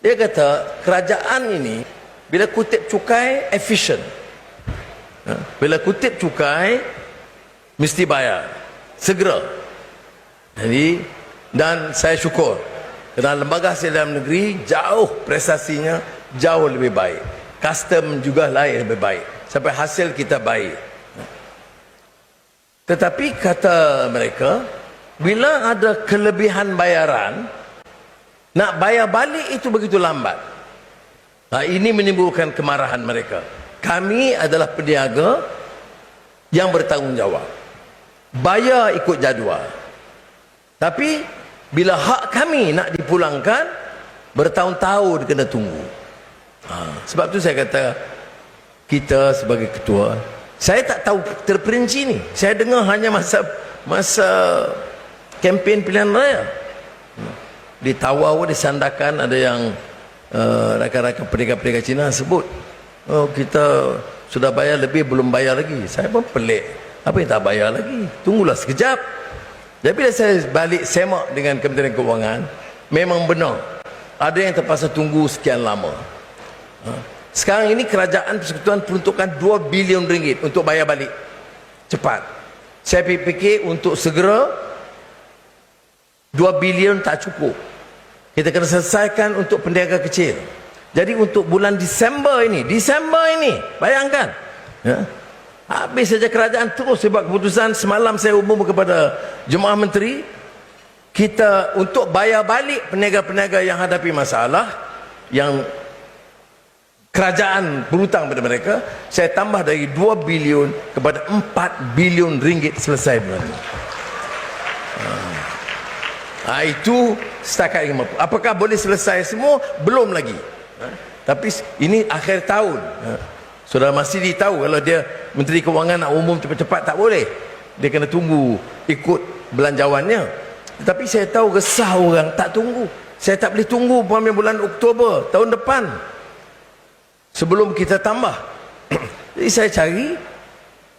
Dia kata kerajaan ini bila kutip cukai efisien, bila kutip cukai mesti bayar segera. Jadi, dan saya syukur kerana lembaga hasil dalam negeri jauh prestasinya jauh lebih baik, custom juga lain lebih baik, sampai hasil kita baik. Tetapi kata mereka, bila ada kelebihan bayaran, nak bayar balik itu begitu lambat. Ini menimbulkan kemarahan mereka. Kami adalah peniaga yang bertanggungjawab, bayar ikut jadual. Tapi bila hak kami nak dipulangkan, bertahun-tahun kena tunggu. Sebab tu saya kata, kita sebagai ketua, saya tak tahu terperinci ni. Saya dengar hanya masa kempen pilihan raya. Di Tawau, di Sandakan, ada yang rakan-rakan peniaga-peniaga Cina sebut, oh, kita sudah bayar lebih, belum bayar lagi. Saya pun pelik, apa yang tak bayar lagi? Tunggulah sekejap. Jadi bila saya balik semak dengan Kementerian Keuangan, memang benar ada yang terpaksa tunggu sekian lama. Sekarang ini kerajaan persekutuan peruntukkan 2 bilion ringgit untuk bayar balik cepat. Saya fikir untuk segera 2 bilion tak cukup. Kita kena selesaikan untuk peniaga kecil. Jadi untuk bulan Disember ini, bayangkan, habis saja kerajaan terus sebab keputusan. Semalam saya umum kepada Jemaah Menteri, kita untuk bayar balik peniaga-peniaga yang hadapi masalah, yang kerajaan berhutang pada mereka, saya tambah dari 2 bilion kepada 4 bilion ringgit selesai bulan ini. Itu setakat 50. Apakah boleh selesai semua? Belum lagi. Tapi ini akhir tahun. Saudara Masidi tahu, kalau dia Menteri Kewangan nak umum cepat-cepat tak boleh. Dia kena tunggu ikut belanjawannya. Tetapi saya tahu resah orang tak tunggu. Saya tak boleh tunggu bulan Oktober tahun depan sebelum kita tambah. Jadi saya cari,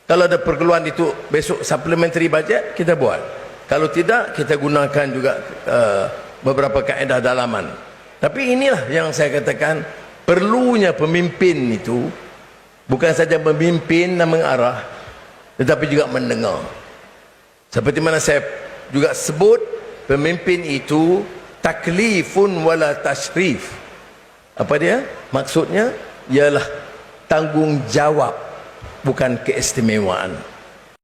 kalau ada perkeluaran itu besok supplementary budget, kita buat. Kalau tidak, kita gunakan juga beberapa kaedah dalaman. Tapi inilah yang saya katakan, perlunya pemimpin itu bukan saja memimpin dan mengarah, tetapi juga mendengar. Seperti mana saya juga sebut, pemimpin itu taklifun wala tashrif. Apa dia? Maksudnya ialah tanggungjawab, bukan keistimewaan.